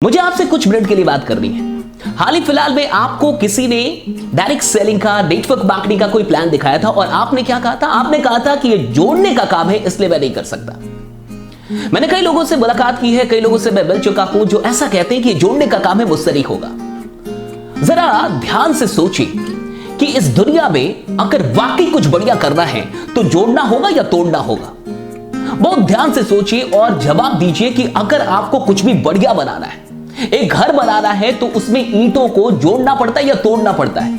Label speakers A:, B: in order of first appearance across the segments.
A: मुझे आपसे कुछ मिनट के लिए बात करनी है। हाल ही फिलहाल में आपको किसी ने डायरेक्ट सेलिंग का, नेटवर्क मार्केटिंग का कोई प्लान दिखाया था और आपने क्या कहा था? आपने कहा था कि ये जोड़ने का काम है, इसलिए मैं नहीं कर सकता। मैंने कई लोगों से मुलाकात की है, कई लोगों से मैं मिल चुका हूं जो ऐसा कहते हैं कि जोड़ने का काम है, मुझसे नहीं होगा। जरा ध्यान से सोचिए कि इस दुनिया में अगर वाकई कुछ बढ़िया करना है तो जोड़ना होगा या तोड़ना होगा। बहुत ध्यान से सोचिए और जवाब दीजिए कि अगर आपको कुछ भी बढ़िया बनाना है, एक घर बनाना है, तो उसमें ईंटों को जोड़ना पड़ता है या तोड़ना पड़ता है?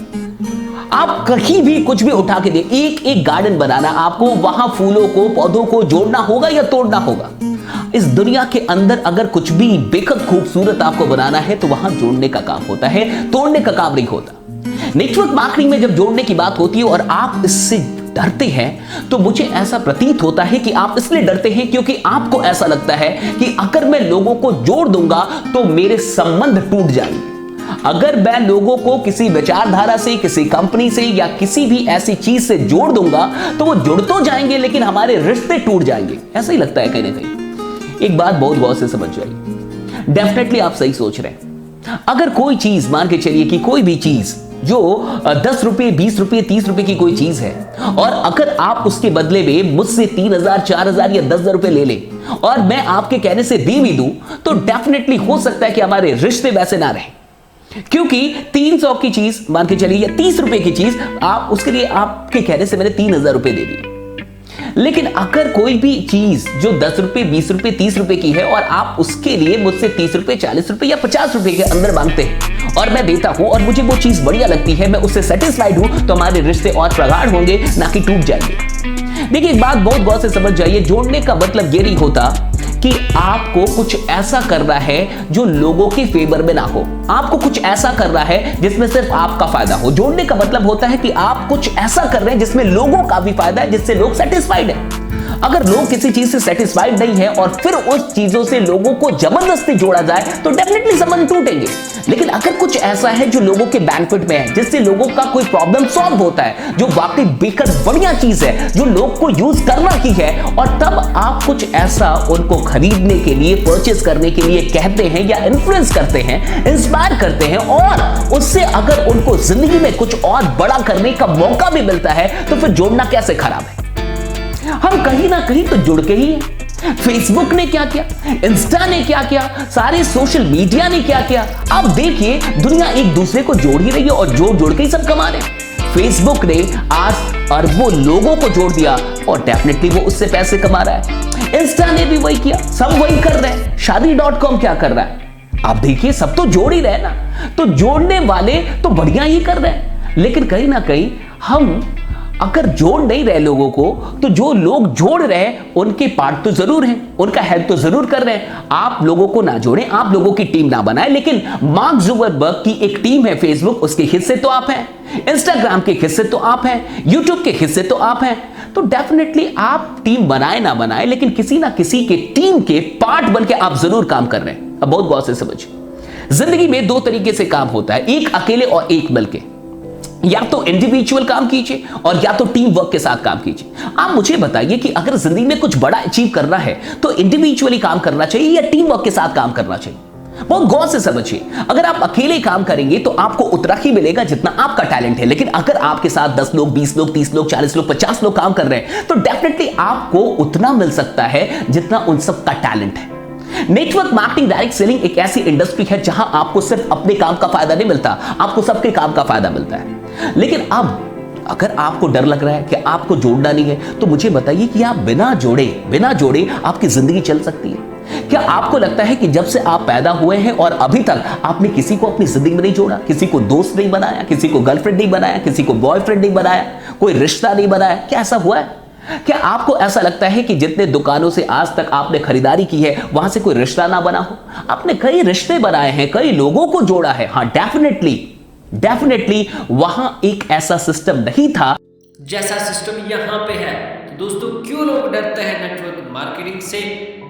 A: आप कहीं भी कुछ भी उठा के दे, एक एक गार्डन बनाना, आपको वहां फूलों को, पौधों को जोड़ना होगा या तोड़ना होगा? इस दुनिया के अंदर अगर कुछ भी बेहद खूबसूरत आपको बनाना है तो वहां जोड़ने का काम होता है, तोड़ने का काम नहीं होता। नेटवर्क मार्केटिंग में जब जोड़ने की बात होती है और आप इससे डरते हैं तो मुझे ऐसा प्रतीत होता है कि आप इसलिए डरते हैं क्योंकि आपको ऐसा लगता है कि अगर मैं लोगों को जोड़ दूंगा तो मेरे संबंध टूट जाएंगे। अगर मैं लोगों को किसी विचारधारा से, किसी कंपनी से या किसी भी ऐसी चीज से जोड़ दूंगा तो वो जुड़ तो जाएंगे लेकिन हमारे रिश्ते टूट जाएंगे। ऐसा ही लगता है कहीं ना कहीं। एक बात बहुत गौर से समझ जाइए, डेफिनेटली आप सही सोच रहे हैं। अगर कोई चीज, मान के चलिए कि कोई भी चीज जो 10 रुपए, 20 रुपए, 30 रुपए की कोई चीज है और अगर आप उसके बदले में मुझसे 3,000, 4,000 या 10,000 रुपए ले ले और मैं आपके कहने से दे भी दूं तो डेफिनेटली हो सकता है कि हमारे रिश्ते वैसे ना रहे, क्योंकि 300 की चीज, मान के चलिए, या 30 रुपए की चीज, आप उसके लिए आपके कहने से मैंने 3,000 रुपए दे दिए। लेकिन अगर कोई भी चीज जो 10 रुपए, 20 रुपए, 30 रुपए की है और आप उसके लिए मुझसे 30 रुपए, 40 रुपए या 50 रुपए के अंदर मांगते हैं और मैं देता हूं और मुझे वो चीज बढ़िया लगती है, मैं उससे सेटिस्फाइड हूं, तो हमारे रिश्ते और प्रगाढ़ होंगे, ना कि टूट जाएंगे। देखिए, एक बात बहुत गौर से समझ जाइए, जोड़ने का मतलब ये नहीं होता कि आपको कुछ ऐसा करना है जो लोगों के फेवर में ना हो, आपको कुछ ऐसा करना है जिसमें सिर्फ आपका फायदा हो। जोड़ने का मतलब होता है कि आप कुछ ऐसा कर रहे हैं जिसमें लोगों का भी फायदा है, जिससे लोग सेटिस्फाइड है। अगर लोग किसी चीज से सेटिस्फाइड नहीं है और फिर उस चीजों से लोगों को जबरदस्ती जोड़ा जाए तो डेफिनेटली संबंध टूटेंगे। लेकिन अगर कुछ ऐसा है जो लोगों के बेनिफिट में है, जिससे लोगों का कोई प्रॉब्लम सॉल्व होता है, जो वाकई बेहद बढ़िया चीज है, जो लोग को यूज करना की है, और तब आप कुछ ऐसा उनको खरीदने के लिए, परचेस करने के लिए कहते हैं या इन्फ्लुएंस करते हैं, इंस्पायर करते हैं, और उससे अगर उनको जिंदगी में कुछ और बड़ा करने का मौका भी मिलता है तो फिर जोड़ना कैसे खराब है? हम कहीं ना कहीं तो जुड़ के ही हैं। फेसबुक ने क्या किया, इंस्टा ने क्या किया, सारे सोशल मीडिया ने क्या किया। अब देखिए, दुनिया एक दूसरे को जोड़ ही रही है और जोड़ जोड़ के ही सब कमा रहे हैं। फेसबुक ने आज अरबों लोगों को जोड़ दिया और डेफिनेटली वो उससे पैसे कमा रहा है। इंस्टा ने भी वही किया, सब वही कर रहे हैं। शादी.com क्या कर रहा है? आप देखिए, सब तो जोड़ ही रहे ना। तो जोड़ने वाले तो बढ़िया ही कर रहे हैं, लेकिन कहीं ना कहीं हम अगर जोड़ नहीं रहे लोगों को, तो जो लोग जोड़ रहे हैं उनके पार्ट तो जरूर हैं, उनका हेल्प तो जरूर कर रहे हैं। आप लोगों को ना जोड़ें, आप लोगों की टीम ना बनाएं, लेकिन मार्क जुकरबर्ग की एक टीम है फेसबुक, उसके हिस्से तो आप हैं, इंस्टाग्राम के हिस्से तो आप हैं, यूट्यूब के हिस्से तो आप हैं। तो डेफिनेटली आप टीम बनाए ना बनाए, लेकिन किसी ना किसी के टीम के पार्ट बन के आप जरूर काम कर रहे हैं। अब बहुत गौर से समझिए, जिंदगी में दो तरीके से काम होता है, एक अकेले और एक मिलके। या तो इंडिविजुअल काम कीजिए और या तो टीम वर्क के साथ काम कीजिए। आप मुझे बताइए कि अगर जिंदगी में कुछ बड़ा अचीव करना है तो इंडिविजुअली काम करना चाहिए या टीम वर्क के साथ काम करना चाहिए? बहुत गौर से समझिए। अगर आप अकेले काम करेंगे तो आपको उतना ही मिलेगा जितना आपका टैलेंट है, लेकिन अगर आपके साथ 10 लोग, 20 लोग, 30 लोग, 40 लोग, 50 लोग काम कर रहे हैं तो डेफिनेटली आपको उतना मिल सकता है जितना उन सबका टैलेंट है। नेटवर्क मार्केटिंग, डायरेक्ट सेलिंग एक ऐसी इंडस्ट्री है जहां आपको सिर्फ अपने काम का फायदा नहीं मिलता, आपको सबके काम का फायदा मिलता है। लेकिन अब अगर आपको डर लग रहा है कि आपको जोड़ना नहीं है, तो मुझे बताइए कि आप बिना जोड़े आपकी जिंदगी चल सकती है? क्या आपको लगता है कि जब से आप पैदा हुए हैं और अभी तक आपने किसी को अपनी जिंदगी में नहीं जोड़ा, किसी को दोस्त नहीं बनाया, किसी को गर्लफ्रेंड नहीं बनाया, किसी को बॉयफ्रेंड नहीं बनाया, कोई रिश्ता नहीं बनाया? क्या ऐसा हुआ है? क्या आपको ऐसा लगता है कि जितने दुकानों से आज तक आपने खरीदारी की है वहां से कोई रिश्ता ना बना हो? आपने कई रिश्ते बनाए हैं, कई लोगों को जोड़ा है। हाँ, डेफिनेटली वहां एक ऐसा सिस्टम नहीं था
B: जैसा सिस्टम यहाँ पे है। तो दोस्तों, क्यों लोग डरते हैं नेटवर्क मार्केटिंग से?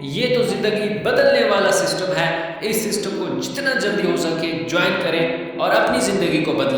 B: ये तो जिंदगी बदलने वाला सिस्टम है। इस सिस्टम को जितना जल्दी हो सके ज्वाइन करें और अपनी जिंदगी को बदलें।